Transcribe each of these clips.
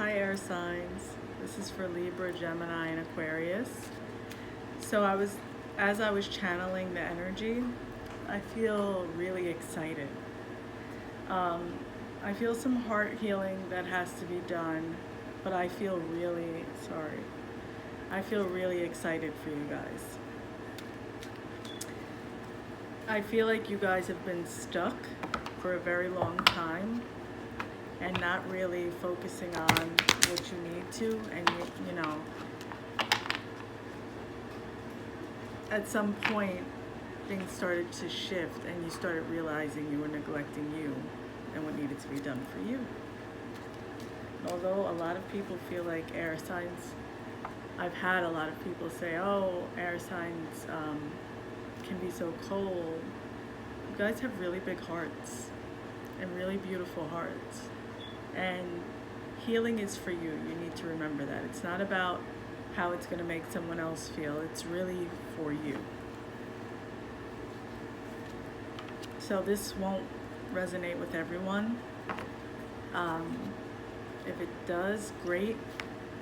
Hi air signs. This is for Libra, Gemini, and Aquarius. So as I was channeling the energy, I feel really excited. I feel some heart healing that has to be done, but I feel really excited for you guys. I feel like you guys have been stuck for a very long time and not really focusing on what you need to, and you know, at some point things started to shift and you started realizing you were neglecting you and what needed to be done for you. Although a lot of people feel like air signs, I've had a lot of people say, oh, air signs can be so cold. You guys have really big hearts and really beautiful hearts. And healing is for you. You need to remember that. It's not about how it's going to make someone else feel. It's really for you. So this won't resonate with everyone. If it does, great.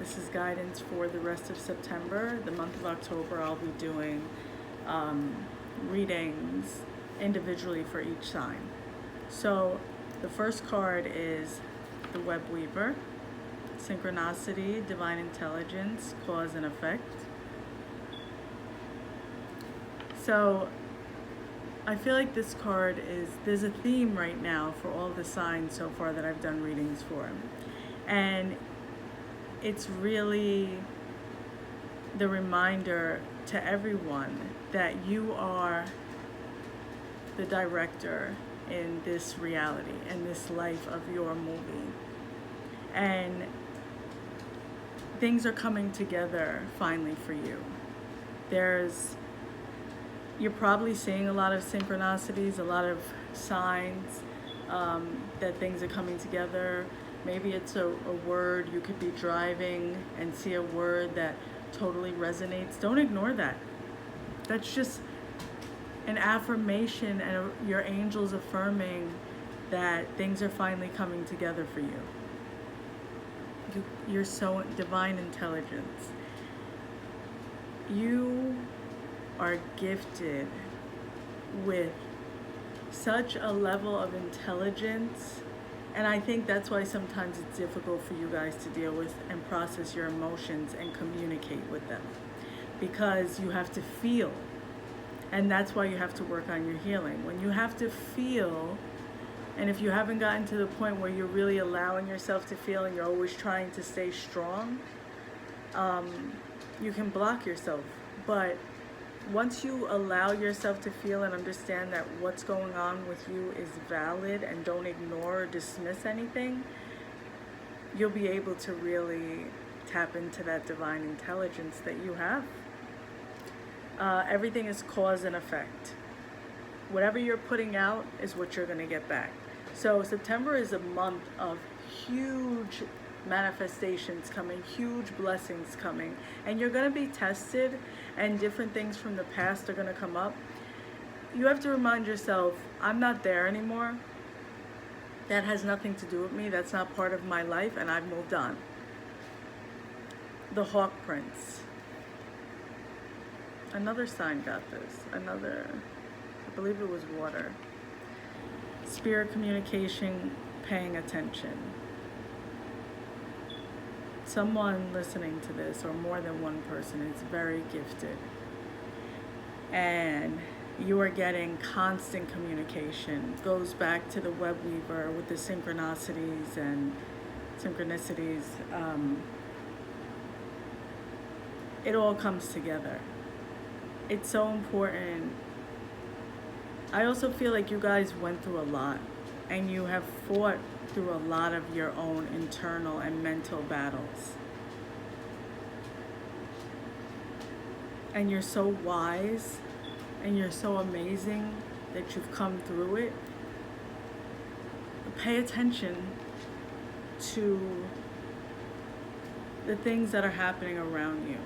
This is guidance for the rest of September. The month of October, I'll be doing readings individually for each sign. So the first card is the Web Weaver, Synchronicity, Divine Intelligence, Cause and Effect. So I feel like this card there's a theme right now for all the signs so far that I've done readings for. And it's really the reminder to everyone that you are the director in this reality, in this life of your movie. And things are coming together finally for you. You're probably seeing a lot of synchronicities, a lot of signs that things are coming together. Maybe it's a word. You could be driving and see a word that totally resonates. Don't ignore that. That's just an affirmation and your angels affirming that things are finally coming together for you. You're so divine intelligence. You are gifted with such a level of intelligence, and I think that's why sometimes it's difficult for you guys to deal with and process your emotions and communicate with them, because you have to feel. And that's why you have to work on your healing. When you have to feel, and if you haven't gotten to the point where you're really allowing yourself to feel and you're always trying to stay strong, you can block yourself. But once you allow yourself to feel and understand that what's going on with you is valid and don't ignore or dismiss anything, you'll be able to really tap into that divine intelligence that you have. Everything is cause and effect. Whatever you're putting out is what you're going to get back. So September is a month of huge manifestations coming, huge blessings coming, and you're going to be tested, and different things from the past are going to come up. You have to remind yourself, I'm not there anymore. That has nothing to do with me. That's not part of my life, and I've moved on. The Hawk Prince. Another sign got this. I believe it was water. Spirit communication, paying attention. Someone listening to this, or more than one person, is very gifted. And you are getting constant communication. It goes back to the Web Weaver with the synchronicities. It all comes together. It's so important. I also feel like you guys went through a lot, and you have fought through a lot of your own internal and mental battles. And you're so wise, and you're so amazing that you've come through it. Pay attention to the things that are happening around you.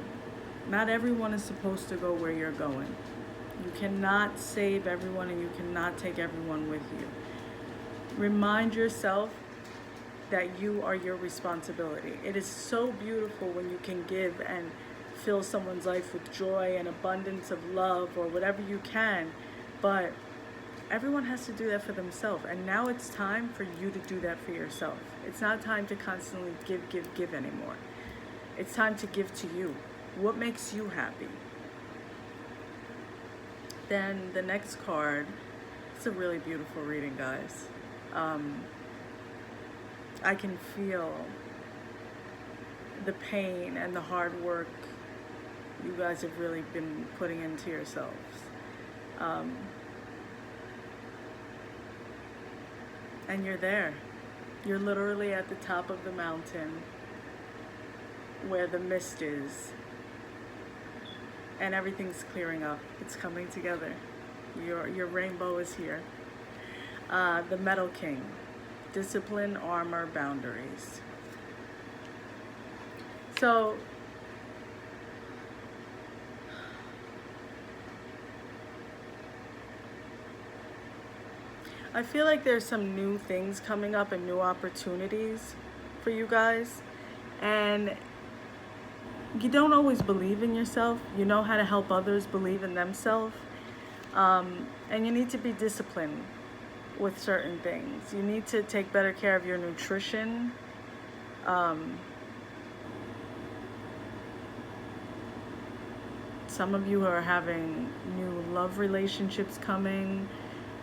Not everyone is supposed to go where you're going. You cannot save everyone, and you cannot take everyone with you. Remind yourself that you are your responsibility. It is so beautiful when you can give and fill someone's life with joy and abundance of love or whatever you can, but everyone has to do that for themselves. And now it's time for you to do that for yourself. It's not time to constantly give anymore. It's time to give to you. What makes you happy? Then the next card, it's a really beautiful reading, guys. I can feel the pain and the hard work you guys have really been putting into yourselves. And you're there. You're literally at the top of the mountain where the mist is. And everything's clearing up. It's coming together. Your rainbow is here. The Metal King. Discipline, armor, boundaries. So, I feel like there's some new things coming up and new opportunities for you guys. And you don't always believe in yourself. You know how to help others believe in themselves. And you need to be disciplined with certain things. You need to take better care of your nutrition. Some of you are having new love relationships coming,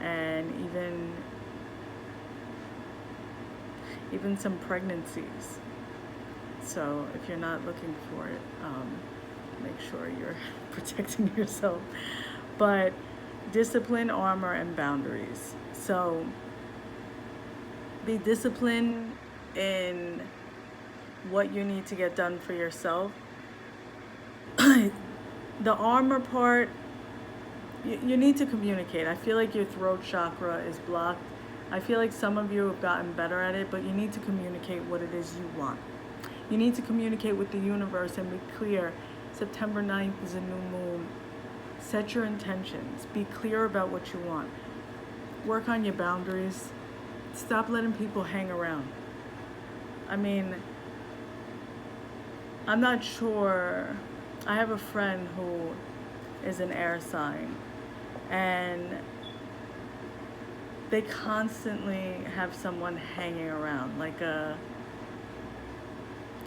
and even some pregnancies. So if you're not looking for it, make sure you're protecting yourself. But discipline, armor, and boundaries. So be disciplined in what you need to get done for yourself. The armor part, you need to communicate. I feel like your throat chakra is blocked. I feel like some of you have gotten better at it, but you need to communicate what it is you want. You need to communicate with the universe and be clear. September 9th is a new moon. Set your intentions. Be clear about what you want. Work on your boundaries. Stop letting people hang around. I mean, I'm not sure. I have a friend who is an air sign, and they constantly have someone hanging around, like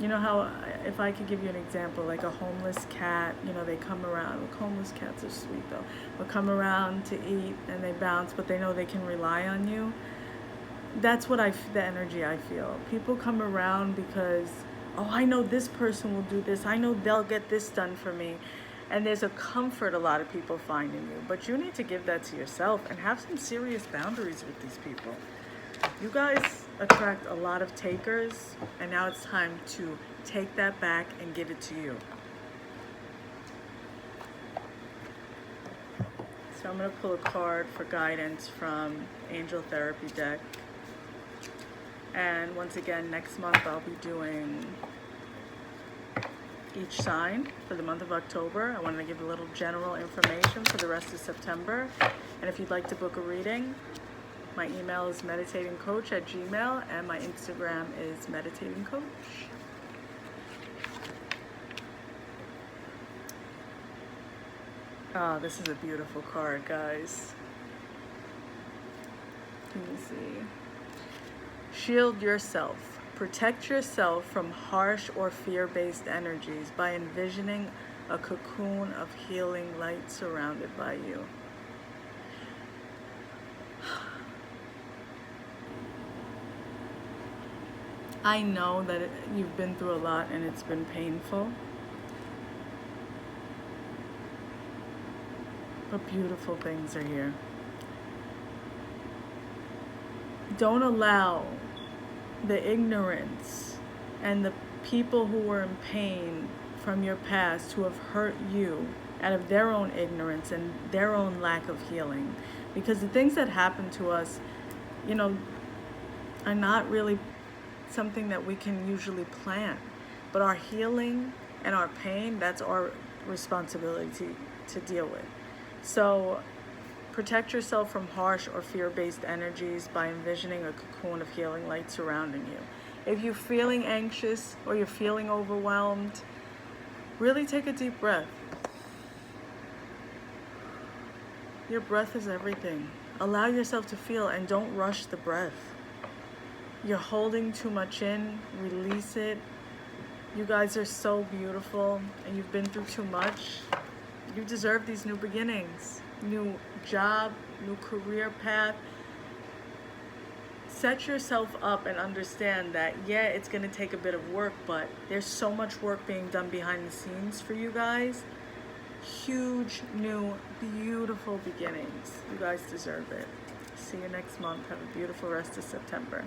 you know how, if I could give you an example, like a homeless cat, you know, they come around. Look, homeless cats are sweet though. They'll come around to eat and they bounce, but they know they can rely on you. That's what the energy I feel. People come around because, oh, I know this person will do this. I know they'll get this done for me. And there's a comfort a lot of people find in you. But you need to give that to yourself and have some serious boundaries with these people. You guys attract a lot of takers, and now it's time to take that back and give it to you. So I'm going to pull a card for guidance from Angel Therapy deck. And once again, next month I'll be doing each sign for the month of October. I wanted to give a little general information for the rest of September. And if you'd like to book a reading, my email is meditatingcoach@gmail.com, and my Instagram is meditatingcoach. Oh, this is a beautiful card, guys. Let me see. Shield yourself. Protect yourself from harsh or fear-based energies by envisioning a cocoon of healing light surrounded by you. I know that you've been through a lot and it's been painful. But beautiful things are here. Don't allow the ignorance and the people who were in pain from your past who have hurt you out of their own ignorance and their own lack of healing. Because the things that happen to us, you know, are not really something that we can usually plan. But our healing and our pain, that's our responsibility to deal with. So protect yourself from harsh or fear-based energies by envisioning a cocoon of healing light surrounding you. If you're feeling anxious or you're feeling overwhelmed, really take a deep breath. Your breath is everything. Allow yourself to feel and don't rush the breath. You're holding too much in, release it. You guys are so beautiful and you've been through too much. You deserve these new beginnings, new job, new career path. Set yourself up and understand that, yeah, it's going to take a bit of work, but there's so much work being done behind the scenes for you guys. Huge, new, beautiful beginnings. You guys deserve it. See you next month. Have a beautiful rest of September.